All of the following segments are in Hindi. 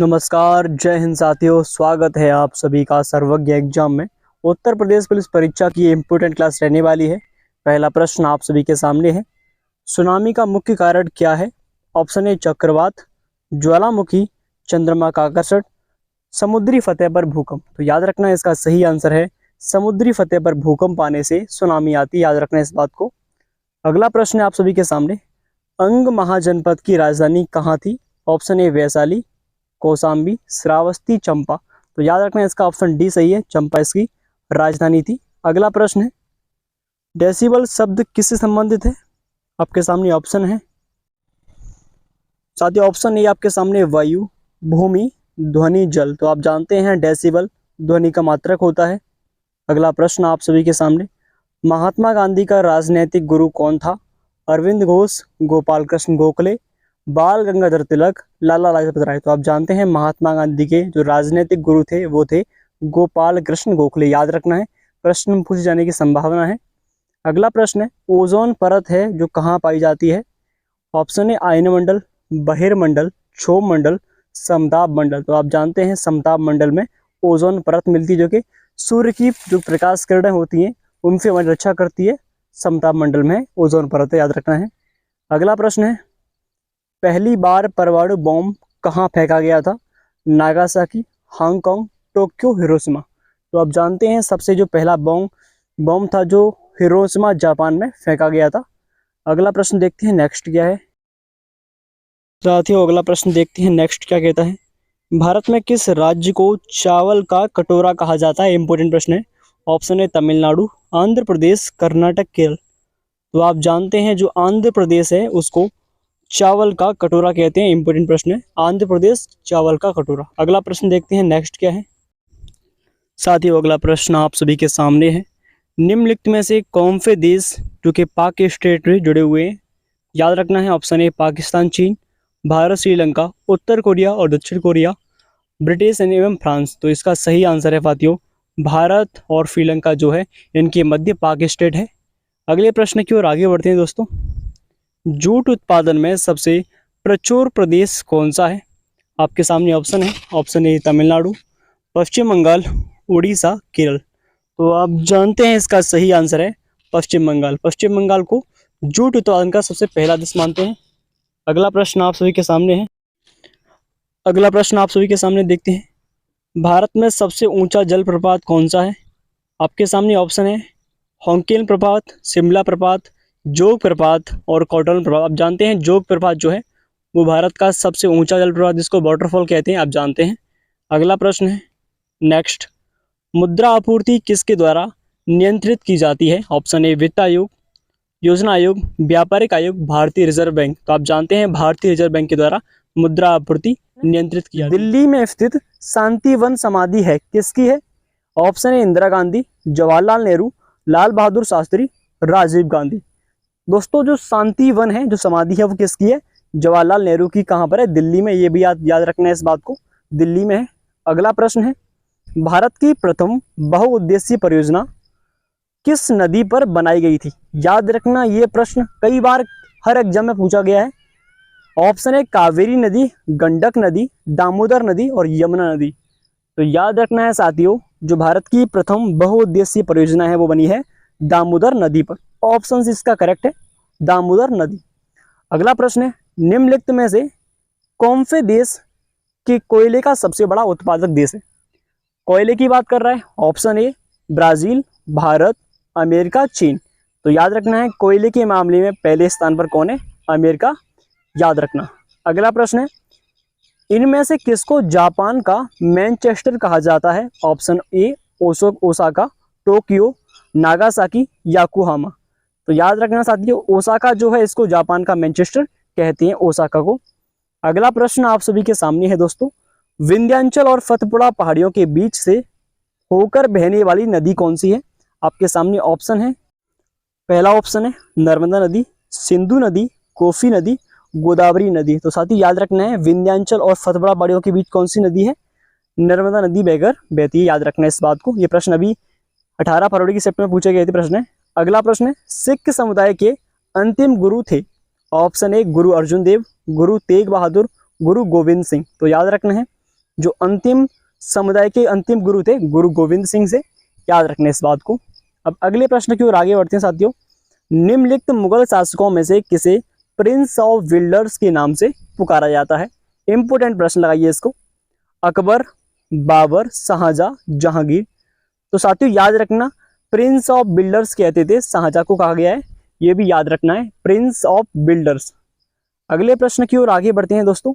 नमस्कार, जय हिंद साथियों। स्वागत है आप सभी का सर्वज्ञ एग्जाम में। उत्तर प्रदेश पुलिस परीक्षा की इम्पोर्टेंट क्लास रहने वाली है। पहला प्रश्न आप सभी के सामने है, सुनामी का मुख्य कारण क्या है? ऑप्शन ए चक्रवात, ज्वालामुखी, चंद्रमा का आकर्षण, समुद्री सतह पर भूकंप। तो याद रखना इसका सही आंसर है समुद्री सतह पर भूकंप आने से सुनामी आती है। याद रखना इस बात को। अगला प्रश्न है आप सभी के सामने, अंग महाजनपद की राजधानी कहाँ थी? ऑप्शन ए वैशाली, कौशाम्बी, श्रावस्ती, चंपा। तो याद रखना इसका ऑप्शन डी सही है, चंपा इसकी राजधानी थी। अगला प्रश्न है, डेसिबल शब्द किससे संबंधित है? आपके सामने ऑप्शन है साथियों। ऑप्शन ए आपके सामने वायु, भूमि, ध्वनि, जल। तो आप जानते हैं डेसिबल ध्वनि का मात्रक होता है। अगला प्रश्न आप सभी के सामने, महात्मा गांधी का राजनैतिक गुरु कौन था? अरविंद घोष, गोपाल कृष्ण गोखले, बाल गंगाधर तिलक, लाला लाजपत राय। तो आप जानते हैं महात्मा गांधी के जो राजनीतिक गुरु थे वो थे गोपाल कृष्ण गोखले। याद रखना है, प्रश्न में पूछे जाने की संभावना है। अगला प्रश्न है, ओजोन परत है जो कहाँ पाई जाती है? ऑप्शन है आयनमंडल, बहिर्मंडल, क्षोभ मंडल, समताप मंडल। तो आप जानते हैं समताप मंडल में ओजोन परत मिलती है, जो कि सूर्य की जो प्रकाश किरणें होती हैं उनसे हमारी रक्षा करती है। समताप मंडल में ओजोन परत है, याद रखना है। अगला प्रश्न है, पहली बार परमाणु बॉम्ब कहाँ फेंका गया था? Nagasaki, Hong Kong, Tokyo, Hiroshima. तो आप जानते हैं सबसे जो पहला बॉम्ब था जो हिरोशिमा जापान में फेंका गया था। अगला प्रश्न देखते हैं नेक्स्ट क्या है साथियों। अगला प्रश्न देखते हैं नेक्स्ट क्या कहता है, भारत में किस राज्य को चावल का कटोरा कहा जाता है? इंपॉर्टेंट प्रश्न है। ऑप्शन है तमिलनाडु, आंध्र प्रदेश, कर्नाटक, केरल। तो आप जानते हैं जो आंध्र प्रदेश है उसको चावल का कटोरा कहते हैं। इंपॉर्टेंट प्रश्न है, आंध्र प्रदेश चावल का कटोरा। अगला प्रश्न देखते हैं नेक्स्ट क्या है साथियों। अगला प्रश्न आप सभी के सामने है, निम्नलिखित में से कौन से देश जो कि पाक स्टेट में जुड़े हुए हैं? याद रखना है, ऑप्शन ए पाकिस्तान, चीन, भारत, श्रीलंका, उत्तर कोरिया और दक्षिण कोरिया, ब्रिटेन एवं फ्रांस। तो इसका सही आंसर है साथियों भारत और श्रीलंका जो है इनके मध्य पाक स्टेट है। अगले प्रश्न की ओर आगे बढ़ते हैं दोस्तों, जूट उत्पादन में सबसे प्रचुर प्रदेश कौन सा है? आपके सामने ऑप्शन है। ऑप्शन ए तमिलनाडु, पश्चिम बंगाल, उड़ीसा, केरल। तो आप जानते हैं इसका सही आंसर है पश्चिम बंगाल। पश्चिम बंगाल को जूट उत्पादन का सबसे पहला देश मानते हैं। अगला प्रश्न आप सभी के सामने है। अगला प्रश्न आप सभी के सामने देखते हैं, भारत में सबसे ऊंचा जलप्रपात कौन सा है? आपके सामने ऑप्शन है होंकेन प्रपात, शिमला प्रपात, जोग प्रपात और कौटन प्रपात। आप जानते हैं जोग प्रपात जो है वो भारत का सबसे ऊंचा जलप्रपात जिसको वाटरफॉल कहते हैं, आप जानते हैं। अगला प्रश्न है नेक्स्ट, मुद्रा आपूर्ति किसके द्वारा नियंत्रित की जाती है? ऑप्शन ए वित्त आयोग, योजना आयोग, व्यापारिक आयोग, भारतीय रिजर्व बैंक। तो आप जानते हैं भारतीय रिजर्व बैंक के द्वारा मुद्रा आपूर्ति नियंत्रित किया। दिल्ली में स्थित शांति वन समाधि है किसकी है? ऑप्शन ए इंदिरा गांधी, जवाहरलाल नेहरू, लाल बहादुर शास्त्री, राजीव गांधी। दोस्तों जो शांति वन है जो समाधि है वो किसकी है? जवाहरलाल नेहरू की। कहाँ पर है? दिल्ली में। ये भी याद रखना है इस बात को, दिल्ली में है। अगला प्रश्न है, भारत की प्रथम बहुउद्देशीय परियोजना किस नदी पर बनाई गई थी? याद रखना ये प्रश्न कई बार हर एग्जाम में पूछा गया है। ऑप्शन है कावेरी नदी, गंडक नदी, दामोदर नदी और यमुना नदी। तो याद रखना है साथियों जो भारत की प्रथम बहुउद्देशीय परियोजना है वो बनी है दामोदर नदी पर। ऑप्शन इसका करेक्ट है दामोदर नदी। अगला प्रश्न है, निम्नलिखित में से कौन से देश के कोयले का सबसे बड़ा उत्पादक देश है? कोयले की बात कर रहा है। ऑप्शन ए ब्राजील, भारत, अमेरिका, चीन। तो याद रखना है कोयले के मामले में पहले स्थान पर कौन है? अमेरिका। याद रखना। अगला प्रश्न है, इनमें से किसको जापान का मैनचेस्टर कहा जाता है? ऑप्शन ए ओसाका, टोक्यो, नागासाकी, याकोहामा। तो याद रखना साथियों ओसाका जो है इसको जापान का मैनचेस्टर कहते हैं, ओसाका को। अगला प्रश्न आप सभी के सामने है दोस्तों, विंध्याचल और सतपुड़ा पहाड़ियों के बीच से होकर बहने वाली नदी कौन सी है? आपके सामने ऑप्शन है। पहला ऑप्शन है नर्मदा नदी, सिंधु नदी, कोसी नदी, गोदावरी नदी। तो साथी याद रखना है विंध्याचल और सतपुड़ा पहाड़ियों के बीच कौन सी नदी है? नर्मदा नदी बहकर बहती है। याद रखना है इस बात को। ये प्रश्न अभी 18 फरवरी की शिफ्ट में पूछे गए थे प्रश्न है। अगला प्रश्न है, सिख समुदाय के अंतिम गुरु थे? ऑप्शन ए गुरु अर्जुन देव, गुरु तेग बहादुर, गुरु गोविंद सिंह। तो याद रखना है जो अंतिम समुदाय के अंतिम गुरु थे गुरु गोविंद सिंह से, याद रखना इस बात को। अब अगले प्रश्न की ओर आगे बढ़ते हैं साथियों। निम्नलिखित मुगल शासकों में से किसे प्रिंस ऑफ विल्डर्स के नाम से पुकारा जाता है? इंपोर्टेंट प्रश्न लगाइए इसको। अकबर, बाबर, शाहजहां, जहांगीर। तो साथियों याद रखना, प्रिंस ऑफ बिल्डर्स कहते थे शाहजहां को कहा गया है, ये भी याद रखना है, प्रिंस ऑफ बिल्डर्स। अगले प्रश्न की ओर आगे बढ़ते हैं दोस्तों।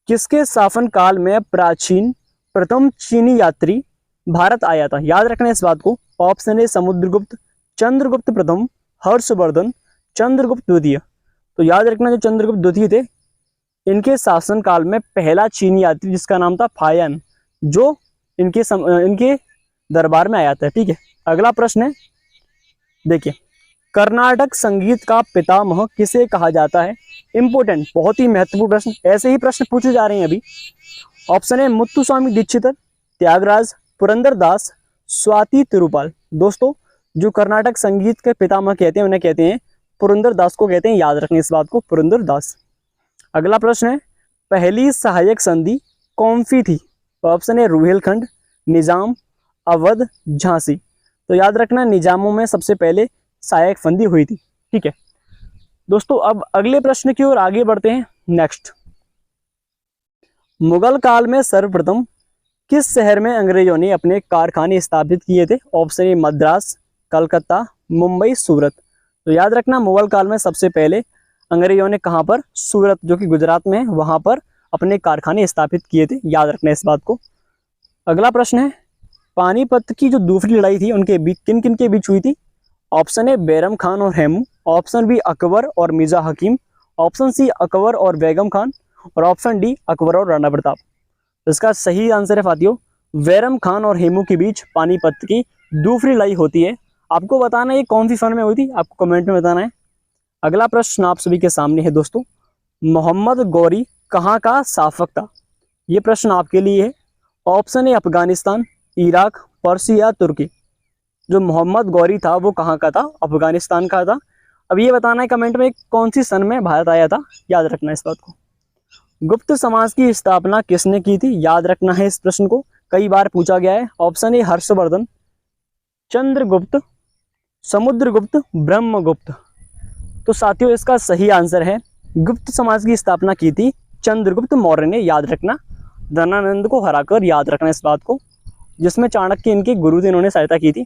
किसके शासन काल में प्राचीन प्रथम चीनी यात्री भारत आया था? याद रखना इस बात को। ऑप्शन ए समुद्रगुप्त, चंद्रगुप्त प्रथम, हर्षवर्धन, चंद्रगुप्त द्वितीय। तो याद रखना जो चंद्रगुप्त द्वितीय थे, इनके शासन काल में पहला चीनी यात्री जिसका नाम था फायन, जो इनके दरबार में आया था। ठीक है, अगला प्रश्न है, देखिए, कर्नाटक संगीत का पितामह किसे कहा जाता है? इंपोर्टेंट, बहुत ही महत्वपूर्ण प्रश्न, ऐसे ही प्रश्न पूछे जा रहे हैं अभी। ऑप्शन है मुत्तुस्वामी दीक्षितर, त्यागराज, पुरंदरदास, स्वाति तिरुपाल। दोस्तों जो कर्नाटक संगीत के पितामह कहते हैं उन्हें कहते हैं पुरंदरदास को कहते हैं, याद रखना इस बात को, पुरंदरदास। अगला प्रश्न है, पहली सहायक संधि कौन सी थी? ऑप्शन है रुहेलखंड, निजाम, अवध, झांसी। तो याद रखना निजामों में सबसे पहले सहायक संधि हुई थी। ठीक है दोस्तों, अब अगले प्रश्न की ओर आगे बढ़ते हैं। नेक्स्ट, मुगल काल में सर्वप्रथम किस शहर में अंग्रेजों ने अपने कारखाने स्थापित किए थे? ऑप्शन ए मद्रास, कलकत्ता, मुंबई, सूरत। तो याद रखना मुगल काल में सबसे पहले अंग्रेजों ने कहां पर? सूरत, जो कि गुजरात में है, वहां पर अपने कारखाने स्थापित किए थे, याद रखना इस बात को। अगला प्रश्न है, पानीपत की जो दूसरी लड़ाई थी उनके बीच किन किन के बीच हुई थी? ऑप्शन ए बैरम खान और हेमू, ऑप्शन बी अकबर और मिर्जा हकीम, ऑप्शन सी अकबर और बेगम खान, और ऑप्शन डी अकबर और राणा प्रताप। तो इसका सही आंसर है साथियों, बैरम खान और हेमू के बीच पानीपत की दूसरी लड़ाई होती है। आपको बताना है ये कौन सी सन में हुई थी, आपको कमेंट में बताना है। अगला प्रश्न आप सभी के सामने है दोस्तों, मोहम्मद गौरी कहाँ का शासक था? ये प्रश्न आपके लिए है। Option A Afghanistan, Iraq, Persia, तुर्की। जो मोहम्मद गौरी था वो कहाँ का था? अफगानिस्तान का था। अब ये बताना है कमेंट में कौन सी सन में भारत आया था, याद रखना इस बात को। गुप्त समाज की स्थापना किसने की थी? याद रखना है इस प्रश्न को, कई बार पूछा गया है। ऑप्शन ए हर्षवर्धन, चंद्रगुप्त, समुद्रगुप्त, ब्रह्मगुप्त। तो साथियों इसका सही आंसर है, गुप्त समाज की स्थापना की थी चंद्रगुप्त मौर्य ने, याद रखना, धनानंद को हराकर, याद रखना इस बात को, जिसमें चाणक्य इनके गुरु थे, इन्होंने सहायता की थी।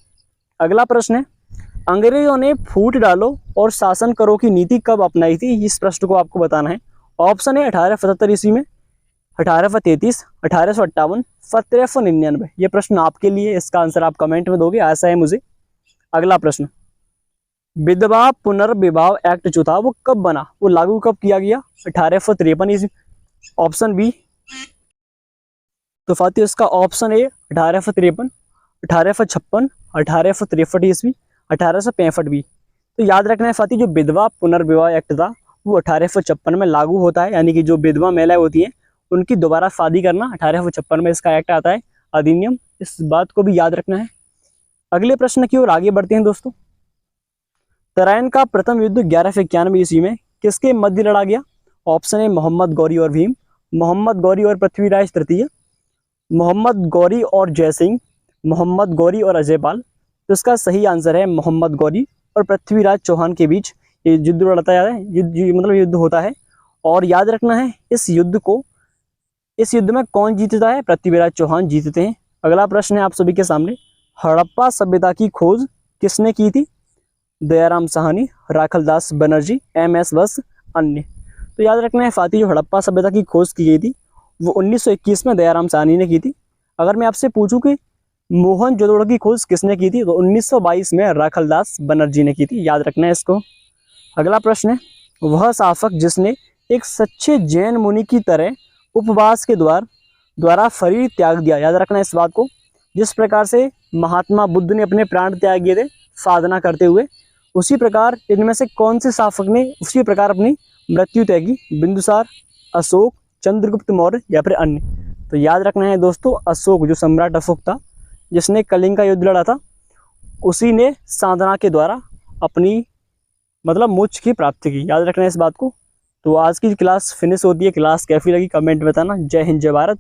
अगला प्रश्न है, अंग्रेजों ने फूट डालो और शासन करो की नीति कब अपनाई थी? इस प्रश्न को आपको बताना है। ऑप्शन है 1875 ईस्वी में, 1833, 1858, 1799। ये प्रश्न आपके लिए, इसका आंसर आप कमेंट में दोगे, ऐसा है मुझे। अगला प्रश्न, विधवा पुनर्विवाह एक्ट जो था वो कब बना, वो लागू कब किया गया? 1853 ईस्वी। ऑप्शन बी, तो साथियों इसका ऑप्शन ए 1853, 1856, 1863 ईस्वी, 1865 भी। तो याद रखना है साथी, जो विधवा पुनर्विवाह एक्ट था वो 1856 में लागू होता है, यानी कि जो विधवा महिलाएं होती हैं उनकी दोबारा शादी करना 1856 में इसका एक्ट आता है, अधिनियम, इस बात को भी याद रखना है। अगले प्रश्न की ओर आगे बढ़ते हैं दोस्तों। तराइन का प्रथम युद्ध 1191 ईस्वी में किसके मध्य लड़ा गया? ऑप्शन ए मोहम्मद गौरी और भीम, मोहम्मद गौरी और पृथ्वीराज तृतीय, मोहम्मद गौरी और जयसिंह, मोहम्मद गौरी और अजयपाल। तो इसका सही आंसर है मोहम्मद गौरी और पृथ्वीराज चौहान के बीच ये युद्ध लड़ता है, युद्ध होता है। और याद रखना है इस युद्ध में कौन जीतता है? पृथ्वीराज चौहान जीतते हैं। अगला प्रश्न है आप सभी के सामने, हड़प्पा सभ्यता की खोज किसने की थी? दयाराम साहनी, राखलदास बनर्जी, MS बस, अन्य। तो याद रखना है साथी, जो हड़प्पा सभ्यता की खोज की गई थी वो 1921 में दयाराम साहनी ने की थी। अगर मैं आपसे पूछूं कि मोहनजोदड़ो की खोज किसने की थी, तो 1922 में राखलदास बनर्जी ने की थी, याद रखना है इसको। अगला प्रश्न है, वह शासक जिसने एक सच्चे जैन मुनि की तरह उपवास के द्वारा शरीर त्याग दिया, याद रखना है इस बात को। जिस प्रकार से महात्मा बुद्ध ने अपने प्राण त्याग दिए थे साधना करते हुए, उसी प्रकार इनमें से कौन से शासक ने उसी प्रकार अपनी मृत्यु त्यागी? बिंदुसार, अशोक, चंद्रगुप्त मौर्य या फिर अन्य। तो याद रखना है दोस्तों, अशोक, जो सम्राट अशोक था जिसने कलिंग का युद्ध लड़ा था, उसी ने साधना के द्वारा अपनी मोक्ष की प्राप्ति की, याद रखना है इस बात को। तो आज की क्लास फिनिश होती है, क्लास कैसी लगी कमेंट में बताना। जय हिंद, जय भारत।